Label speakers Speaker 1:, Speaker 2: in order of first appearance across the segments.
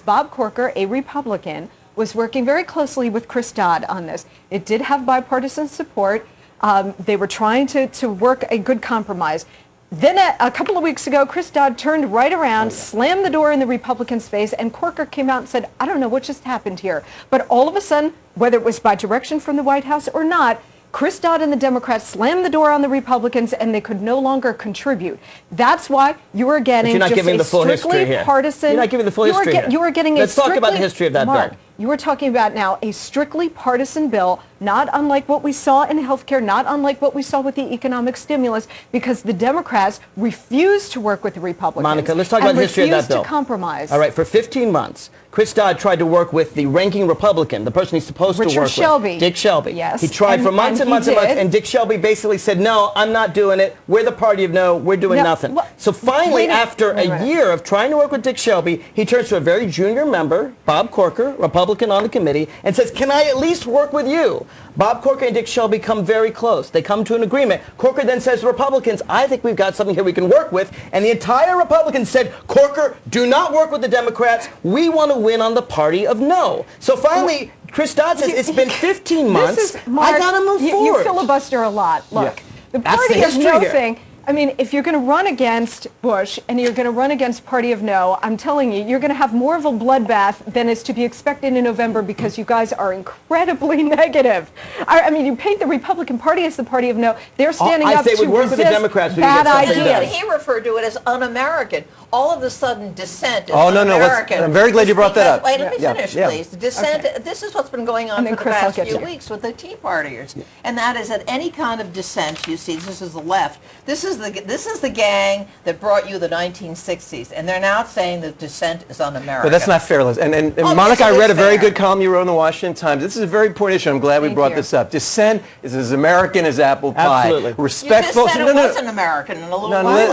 Speaker 1: Bob Corker, a Republican, was working very closely with Chris Dodd on this. It did have bipartisan support. They were trying to work a good compromise. Then a couple of weeks ago, Chris Dodd turned right around, slammed the door in the Republicans' face, and Corker came out and said, I don't know what just happened here. But all of a sudden, whether it was by direction from the White House or not, Chris Dodd and the Democrats slammed the door on the Republicans, and they could no longer contribute. That's why you are getting just a strictly partisan.
Speaker 2: You're not giving the full history here.
Speaker 1: You are getting
Speaker 2: Let's talk about the history of that bill.
Speaker 1: You are talking about now a strictly partisan bill, not unlike what we saw in healthcare, not unlike what we saw with the economic stimulus, because the Democrats refused to work with the Republicans.
Speaker 2: Monica, let's talk about the history of that bill.
Speaker 1: To compromise.
Speaker 2: All right, for 15 months, Chris Dodd tried to work with the ranking Republican, the person he's supposed to work with, Dick Shelby.
Speaker 1: Yes.
Speaker 2: He tried for months and months and months, and Dick Shelby basically said, no, I'm not doing it. We're the party of no. We're doing nothing. So finally, after a year of trying to work with Dick Shelby, he turns to a very junior member, Bob Corker, Republican on the committee, and says, can I at least work with you? Bob Corker and Dick Shelby come very close. They come to an agreement. Corker then says to Republicans, I think we've got something here we can work with. And the entire Republicans said, Corker, do not work with the Democrats. We want to win on the party of no. So finally, Chris Dodd says, it's been 15 months. I got to move forward.
Speaker 1: You filibuster a lot. Look, the party of no thing. I mean, if you're going to run against Bush and you're going to run against Party of No, I'm telling you, you're going to have more of a bloodbath than is to be expected in November because you guys are incredibly negative. I mean, you paint the Republican Party as the Party of No. They're standing up to resist bad ideas.
Speaker 3: He referred to it as un-American. All of a sudden, dissent is
Speaker 4: un-American. I'm very glad you brought that up.
Speaker 3: Wait, let me finish, please. Dissent. This is what's been going on for the past few weeks with the Tea Partiers, and that is that any kind of dissent you see. This is the left. This is the gang that brought you the 1960s, and they're now saying that dissent is un-American.
Speaker 4: But that's not fair, Liz. And Monica, I read a very good column you wrote in the Washington Times. This is a very important issue. I'm glad we brought this up. Dissent is as American as apple pie.
Speaker 2: Absolutely.
Speaker 4: Respectful.
Speaker 3: You just said it wasn't American in a little while.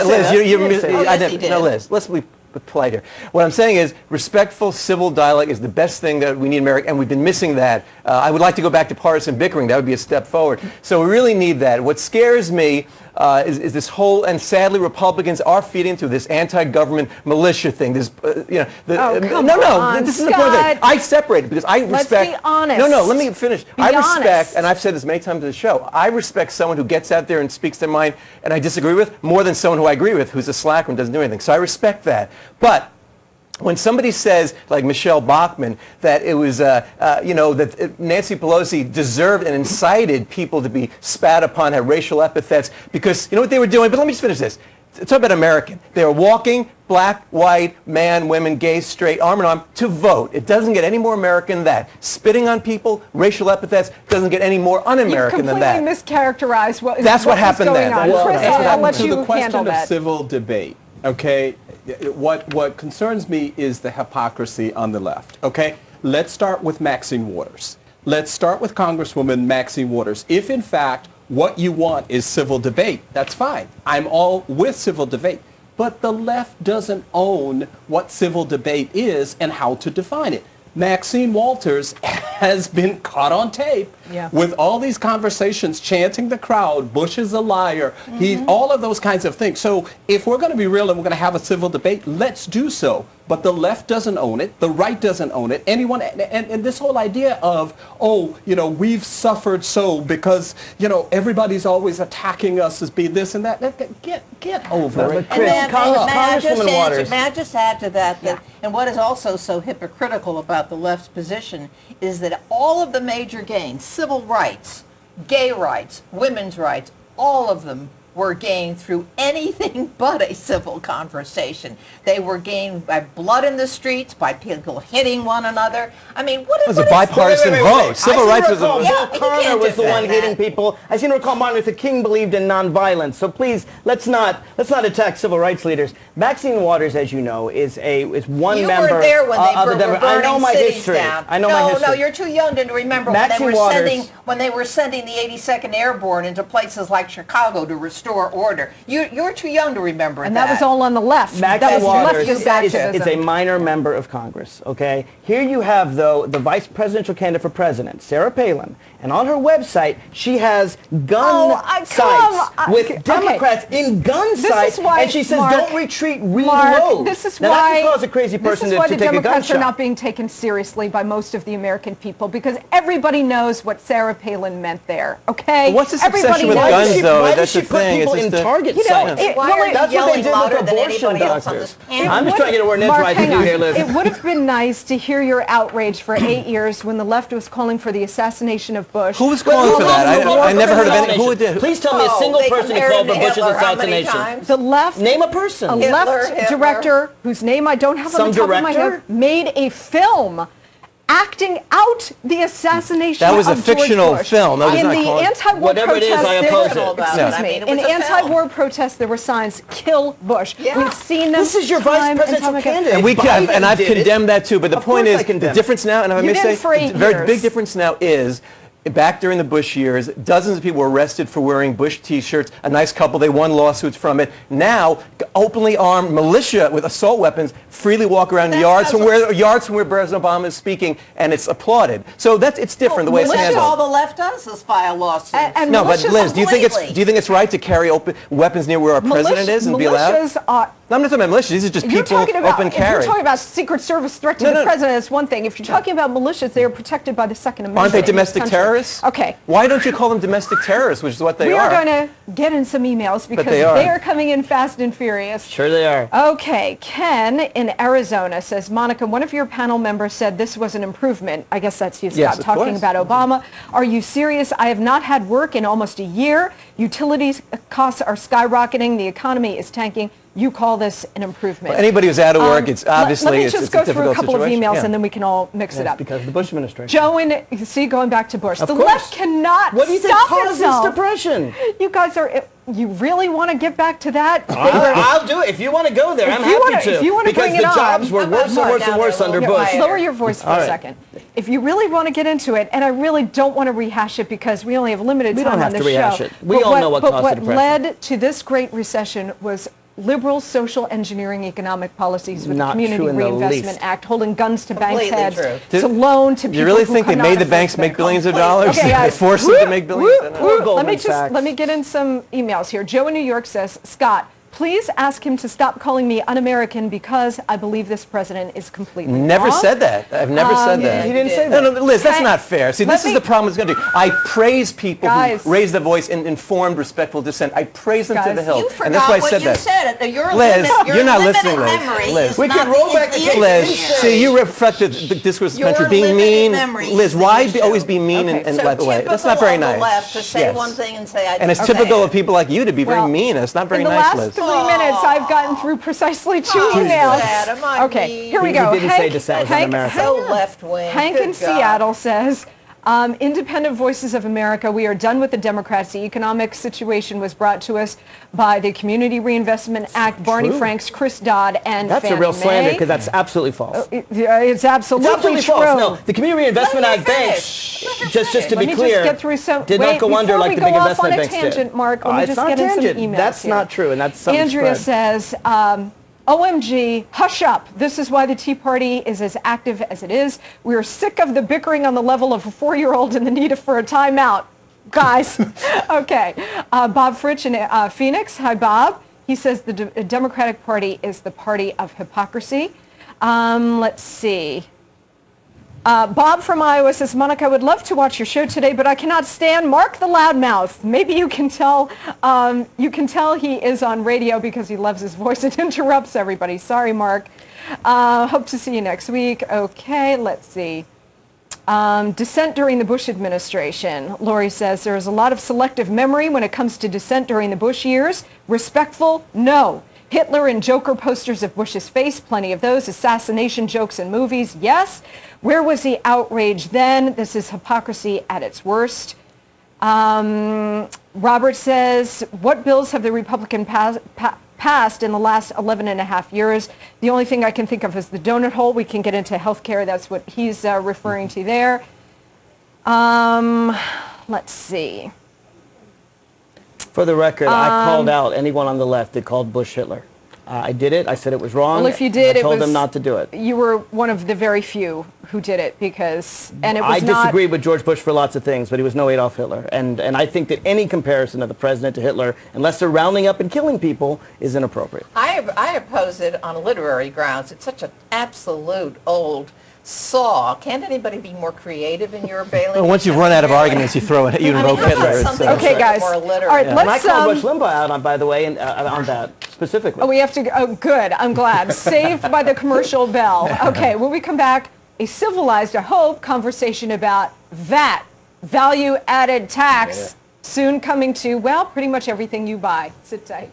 Speaker 4: Liz, let's be polite here. What I'm saying is respectful civil dialogue is the best thing that we need in America, and we've been missing that. I would like to go back to partisan bickering. That would be a step forward. So we really need that. What scares me is this whole, and sadly Republicans are feeding into this anti-government militia thing. This, this is the point that I separate it because I respect.
Speaker 1: Let's be honest.
Speaker 4: No, let me finish. I respect, and I've said this many times on the show, I respect someone who gets out there and speaks their mind and I disagree with more than someone who I agree with who's a slacker and doesn't do anything. So I respect that. But when somebody says, like Michelle Bachmann, that it was, that Nancy Pelosi deserved and incited people to be spat upon, had racial epithets, because you know what they were doing? But let me just finish this. Talk about American. They were walking, black, white, man, women, gay, straight, arm in arm, to vote. It doesn't get any more American than that. Spitting on people, racial epithets, doesn't get any more un-American than that.
Speaker 1: You've completely mischaracterized what
Speaker 4: happened
Speaker 1: going on.
Speaker 4: Well,
Speaker 1: Chris, I'll let you handle that.
Speaker 5: To the question of civil debate, okay, what concerns me is the hypocrisy on the left, okay? Let's start with Maxine Waters. Let's start with Congresswoman Maxine Waters. If, in fact, what you want is civil debate, that's fine. I'm all with civil debate. But the left doesn't own what civil debate is and how to define it. Maxine Waters has been caught on tape with all these conversations chanting the crowd, Bush is a liar, all of those kinds of things. So if we're going to be real and we're going to have a civil debate, let's do so. But the left doesn't own it. The right doesn't own it. Anyone, and this whole idea of, we've suffered so because, everybody's always attacking us as being this and that. Get over it.
Speaker 3: And may I just add to that, and what is also so hypocritical about the left's position is that all of the major gains, civil rights, gay rights, women's rights, all of them were gained through anything but a civil conversation. They were gained by blood in the streets, by people hitting one another. I mean, what is
Speaker 4: it? It was a bipartisan vote. Civil rights was a vote.
Speaker 2: Bill Connor was the one hitting people. I seem to recall Martin Luther King believed in nonviolence. So please, let's not attack civil rights leaders. Maxine Waters, as you know, is one member
Speaker 3: of the Democrats. You weren't there when they were burning
Speaker 2: I know my
Speaker 3: cities
Speaker 2: history.
Speaker 3: down.
Speaker 2: I know my history.
Speaker 3: No, you're too young to remember when they were sending the 82nd Airborne into places like Chicago to restore restore order. You're too young to remember
Speaker 1: and that was all on the left.
Speaker 2: Maxine Waters
Speaker 1: is
Speaker 2: a minor member of Congress, okay? Here you have, though, the vice presidential candidate for president, Sarah Palin, and on her website, she has gun sites with Democrats in gun sites, and she says, don't retreat, reload.
Speaker 1: This is
Speaker 2: now,
Speaker 1: why
Speaker 2: that could cause a crazy person to take a gunshot.
Speaker 1: The Democrats are not being taken seriously by most of the American people, because everybody knows what Sarah Palin meant there, okay?
Speaker 4: Well, what's this obsession with guns, though?
Speaker 2: Why
Speaker 4: That's
Speaker 2: does she put people in target sites?
Speaker 3: Why are you yelling louder than anybody else on this panel?
Speaker 2: I'm just trying to get a word in edgewise with you here, Liz.
Speaker 1: It would have been nice to hear your outrage for 8 years when the left was calling for the assassination of Bush.
Speaker 4: Who was calling for that? I never heard of any. Who did?
Speaker 2: Please tell me a single person who called for Bush's assassination.
Speaker 1: The left.
Speaker 2: Name a person.
Speaker 1: A left director whose name I don't have on the top of my head made a film acting out the assassination of George Bush.
Speaker 4: That was a fictional film. That was
Speaker 1: in
Speaker 4: not
Speaker 1: the anti-war
Speaker 2: whatever it is, I oppose it.
Speaker 1: Excuse me. In anti-war protests, there were signs, "Kill Bush."
Speaker 3: Yeah.
Speaker 1: We've seen them.
Speaker 2: This is your vice presidential candidate.
Speaker 4: And I've condemned that too. But the point is, the difference now, and if I may say, the very big difference now is, back during the Bush years, dozens of people were arrested for wearing Bush T-shirts. A nice couple, they won lawsuits from it. Now, openly armed militia with assault weapons freely walk around yards from where President Obama is speaking, and it's applauded. So it's different the way it's handled.
Speaker 3: All the left does is file lawsuits.
Speaker 4: No, but Liz, do you think it's right to carry weapons near where our president is and be allowed? No, I'm not talking about militias. These are just people open carry.
Speaker 1: If you're talking about Secret Service threat to the president, it's one thing. If you're talking about militias, they are protected by the Second Amendment.
Speaker 4: Aren't they domestic terrorists?
Speaker 1: Okay.
Speaker 4: Why don't you call them domestic terrorists, which is what they are?
Speaker 1: We are going to get in some emails because they are coming in fast and furious.
Speaker 2: Sure they are.
Speaker 1: Okay. Ken in Arizona says, Monica, one of your panel members said this was an improvement. I guess that's you, Scott,
Speaker 4: yes,
Speaker 1: talking about Obama. Are you serious? I have not had work in almost a year. Utilities costs are skyrocketing. The economy is tanking. You call this an improvement.
Speaker 4: Well, anybody who's out of work, it's obviously
Speaker 1: let me just go through a couple of emails and then we can all mix it up.
Speaker 2: Because of the Bush administration.
Speaker 1: Joe, you see, going back to Bush, the left cannot
Speaker 2: What do you think caused this depression?
Speaker 1: You guys are. You really want to get back to that?
Speaker 2: I'll do it. If you want to go there, I'm happy to.
Speaker 1: If you want to bring it on.
Speaker 2: Because the jobs were worse and worse and worse under Bush.
Speaker 1: Lower your voice for a second. If you really want to get into it, and I really don't want to rehash it because we only have limited time on this show.
Speaker 2: We don't have to rehash it. We all know what caused the depression.
Speaker 1: But what led to this great recession was liberal social engineering economic policies with the Community Reinvestment Act, holding guns to banks' heads, to loan to people.
Speaker 4: You really think they made the banks make billions of dollars?
Speaker 1: Okay,
Speaker 4: they forced them to make billions of dollars?
Speaker 1: Let me get in some emails here. Joe in New York says, Scott, please ask him to stop calling me un-American because I believe this president is completely
Speaker 4: Never
Speaker 1: wrong.
Speaker 4: said that. I've never said that.
Speaker 2: He didn't say that.
Speaker 4: No, Liz, that's not fair. See, this is the problem with this country. I praise people who raise their voice in informed, respectful dissent. I praise them to the hilt.
Speaker 3: And that's why I said that.
Speaker 4: Liz, you're not listening, Liz.
Speaker 2: We can roll back the tape.
Speaker 4: Liz, see, you reflect the discourse of the country being mean. Liz, why always be mean and by the way? That's not very nice.
Speaker 3: Left to say one thing and say
Speaker 4: and it's typical of people like you to be very mean. It's not very nice, Liz.
Speaker 1: In the last 3 minutes, I've gotten through precisely 2 emails. Okay, here we go.
Speaker 2: You didn't say dissent was un-American.
Speaker 3: So left-wing.
Speaker 1: Hank in Seattle says, independent voices of America, we are done with the Democrats. The economic situation was brought to us by the Community Reinvestment Act, Barney Franks, Chris Dodd, and
Speaker 2: That's a real slander because that's absolutely false.
Speaker 1: It's absolutely true.
Speaker 2: False. No, the Community Reinvestment Act banks, just to be clear, did not go under like the big investment banks did.
Speaker 1: Tangent, Mark, let me just get in some emails.
Speaker 2: That's not true, and that's something
Speaker 1: Andrea says, OMG, hush up. This is why the Tea Party is as active as it is. We are sick of the bickering on the level of a 4-year-old and the need for a timeout. Guys, okay. Bob Fritsch in Phoenix. Hi, Bob. He says the Democratic Party is the party of hypocrisy. Let's see. Bob from Iowa says, Monica, I would love to watch your show today, but I cannot stand Mark the Loudmouth. Maybe you can tell he is on radio because he loves his voice and interrupts everybody. Sorry, Mark. Hope to see you next week. Okay, let's see. Dissent during the Bush administration. Lori says, there is a lot of selective memory when it comes to dissent during the Bush years. Respectful? No. Hitler and Joker posters of Bush's face, plenty of those. Assassination jokes in movies, yes. Where was the outrage then? This is hypocrisy at its worst. Robert says, what bills have the Republican passed in the last 11 and a half years? The only thing I can think of is the donut hole. We can get into health care. That's what he's referring to there. Let's see.
Speaker 2: For the record, I called out anyone on the left that called Bush Hitler. I did it. I said it was wrong.
Speaker 1: Well, if you did,
Speaker 2: I told them not to do it.
Speaker 1: You were one of the very few who did it because, and it was
Speaker 2: I disagreed with George Bush for lots of things, but he was no Adolf Hitler. And I think that any comparison of the president to Hitler, unless they're rounding up and killing people, is inappropriate.
Speaker 3: I oppose it on literary grounds. It's such an absolute old saw. Can't anybody be more creative in your bailing?
Speaker 4: Well, once you've run out of arguments, you throw it. You invoke Hitler.
Speaker 1: Okay, guys. All right,
Speaker 2: let's. And I called Rush Limbaugh out on, by the way, on that specifically.
Speaker 1: Oh, we have to. Oh, good. I'm glad. Saved by the commercial bell. Okay, when we come back, a civilized, I hope, conversation about VAT, value-added tax, soon coming to, well, pretty much everything you buy. Sit tight.